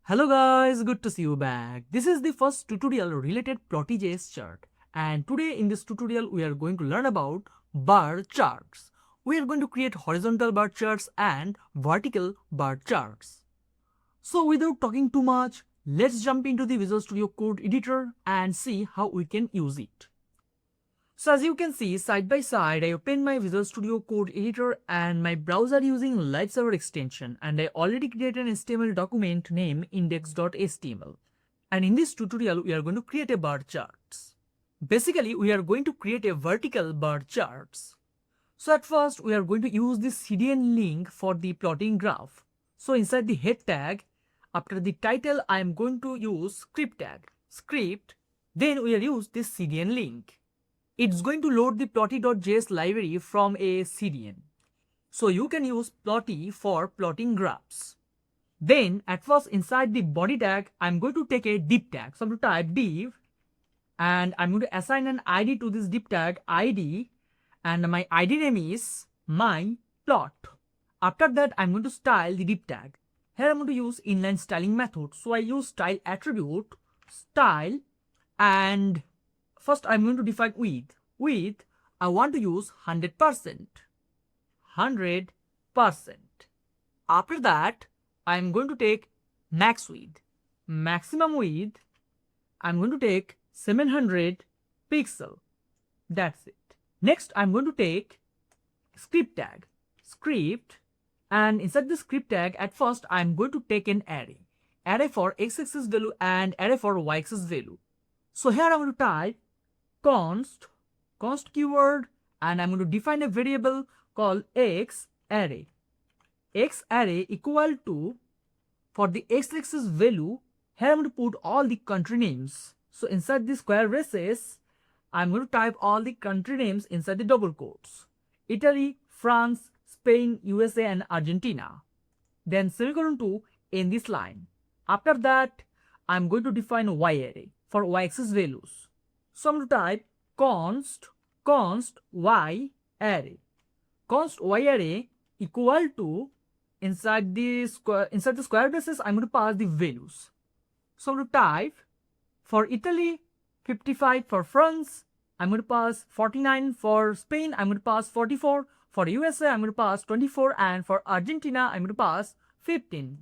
Hello guys, good to see you back. This is the first tutorial related Plotly.js chart, and today in this tutorial we are going to learn about bar charts. We are going to create horizontal bar charts and vertical bar charts. So without talking too much, let's jump into the Visual Studio Code editor and see how we can use it. So as you can see, side by side, I opened my Visual Studio Code editor and my browser using live server extension, and I already created an HTML document named index.html. And in this tutorial, we are going to create a bar charts. Basically, we are going to create a vertical bar charts. So at first, we are going to use this CDN link for the plotting graph. So inside the head tag, after the title, I am going to use script tag, script, then we will use this CDN link. It's going to load the Plotly.js library from a CDN. So you can use Plotly for plotting graphs. Then at first inside the body tag, I'm going to take a div tag. So I'm going to type div and I'm going to assign an ID to this div tag ID, and my ID name is my plot. After that, I'm going to style the div tag. Here I'm going to use inline styling method. So I use style attribute, style, and first I'm going to define width. Width, I want to use 100%. 100%. After that, I'm going to take max width. Maximum width, I'm going to take 700 pixel. That's it. Next, I'm going to take script tag. Script, and inside the script tag, at first I'm going to take an array. Array for x-axis value and array for y-axis value. So here I'm going to type const keyword, and I'm going to define a variable called x array. X array equal to, for the x-axis value, here I'm going to put all the country names. So inside the square braces, I'm going to type all the country names inside the double quotes. Italy, France, Spain, USA and Argentina. Then semicolon 2 in this line. After that, I'm going to define y array for y-axis values. So I'm going to type const y array. Const y array equal to, inside the square braces, I'm going to pass the values. So I'm going to type for Italy 55, for France I'm going to pass 49, for Spain I'm going to pass 44, for USA I'm going to pass 24, and for Argentina I'm going to pass 15.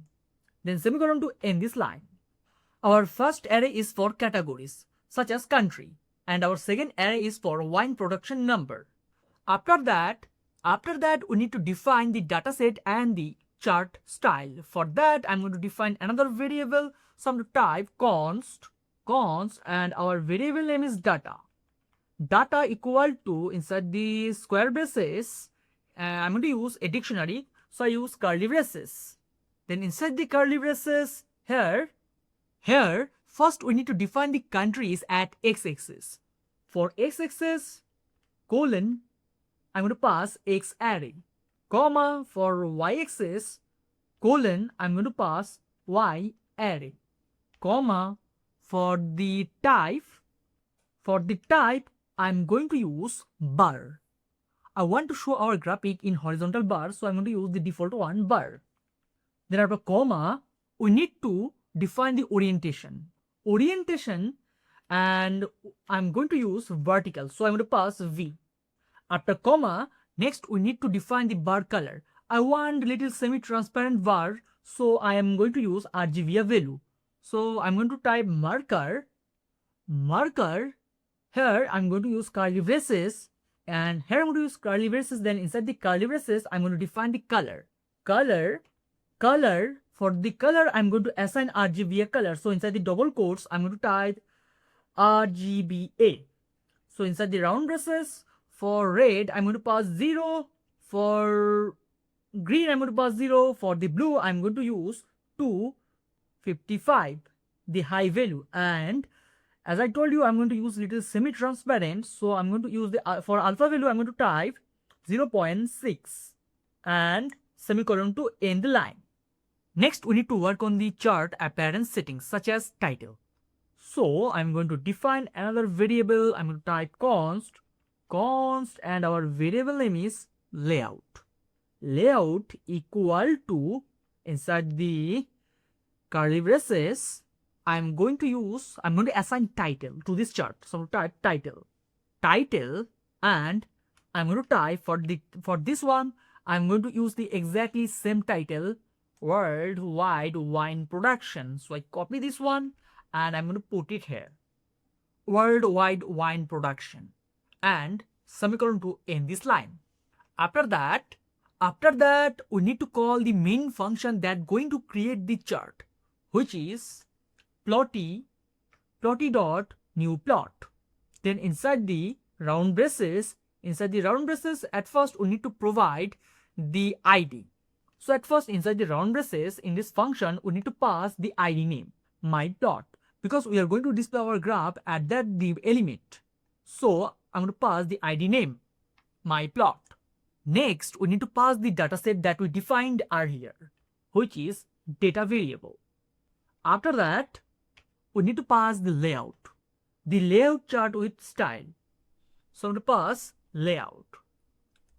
Then semicolon to end this line. Our first array is for categories such as country, and our second array is for wine production number. After that we need to define the dataset and the chart style. For that, I'm going to define another variable. So I'm going to type const, and our variable name is data. Data equal to, inside the square braces, I'm going to use a dictionary. So I use curly braces. Then inside the curly braces, here, first we need to define the countries at x-axis. For x-axis, colon, I'm going to pass x array, comma, for y-axis, colon, I'm going to pass y array, comma, for the type, I'm going to use bar. I want to show our graphic in horizontal bar, so I'm going to use the default one, bar. Then after comma, we need to define the orientation, and I'm going to use vertical, so I'm going to pass v. After comma, next we need to define the bar color. I want little semi-transparent bar, so I am going to use RGB value. So I'm going to type marker. Here I'm going to use curly braces, and here I'm going to use curly braces. Then inside the curly braces, I'm going to define the color. For the color, I'm going to assign RGBA color. So inside the double quotes, I'm going to type RGBA. So inside the round braces, for red, I'm going to pass 0. For green, I'm going to pass 0. For the blue, I'm going to use 255, the high value. And as I told you, I'm going to use little semi-transparent. So I'm going to use the, for alpha value, I'm going to type 0.6 and semicolon to end the line. Next, we need to work on the chart appearance settings such as title. So I'm going to define another variable. I'm going to type const, and our variable name is layout. Layout equal to, inside the curly braces, I'm going to assign title to this chart. So type title, and I'm going to type for this one, I'm going to use the exactly same title, worldwide wine production. So I copy this one and I'm going to put it here, worldwide wine production, and semicolon to end this line. After that, we need to call the main function that going to create the chart, which is plotty dot new plot. Then inside the round braces, at first we need to provide the ID. So at first, inside the round braces, in this function, we need to pass the ID name, my plot, because we are going to display our graph at that the element. So I'm going to pass the ID name, my plot. Next, we need to pass the dataset that we defined earlier, which is data variable. After that, we need to pass the layout chart with style. So I'm going to pass layout,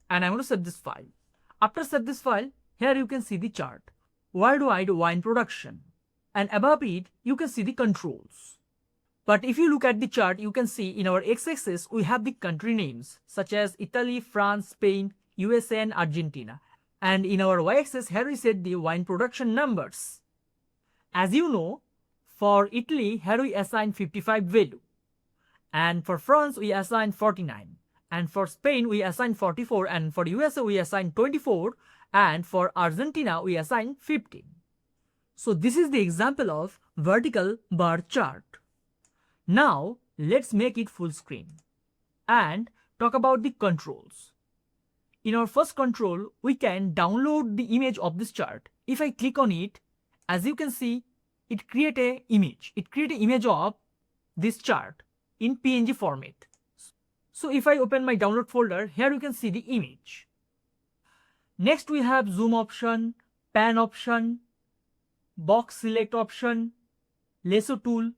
and I'm going to save this file. After save this file, here you can see the chart, worldwide wine production, and above it you can see the controls. But if you look at the chart, you can see in our x-axis we have the country names such as Italy, France, Spain, USA and Argentina, and in our y-axis here we set the wine production numbers. As you know, for Italy here we assign 55 value, and for France we assign 49, and for Spain we assign 44, and for USA we assign 24, and for Argentina we assign 15. So this is the example of vertical bar chart. Now let's make it full screen and talk about the controls. In our first control, we can download the image of this chart. If I click on it, as you can see, it create an image of this chart in PNG format. So if I open my download folder, here you can see the image. Next we have zoom option, pan option, box select option, lasso tool,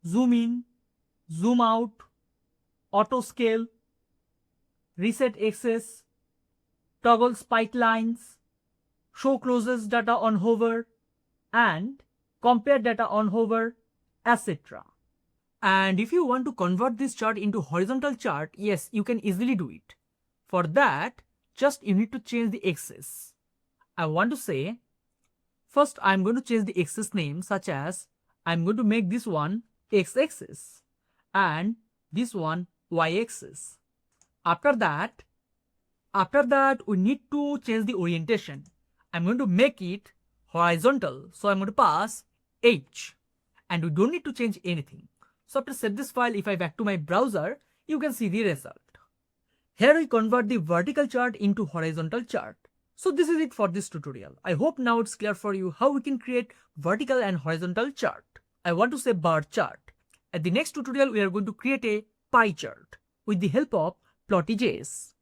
zoom in, zoom out, auto scale, reset axis, toggle spike lines, show closest data on hover, and compare data on hover, etc. And if you want to convert this chart into horizontal chart, yes, you can easily do it. For that, just you need to change the axis. I want to say, first I'm going to change the axis name, such as I'm going to make this one x-axis and this one y-axis. After that we need to change the orientation. I'm going to make it horizontal, so I'm going to pass H, and we don't need to change anything. So after save this file, if I back to my browser, you can see the result. Here we convert the vertical chart into horizontal chart. So this is it for this tutorial. I hope now it's clear for you how we can create vertical and horizontal chart. I want to say bar chart. At the next tutorial, we are going to create a pie chart with the help of Plotly.js.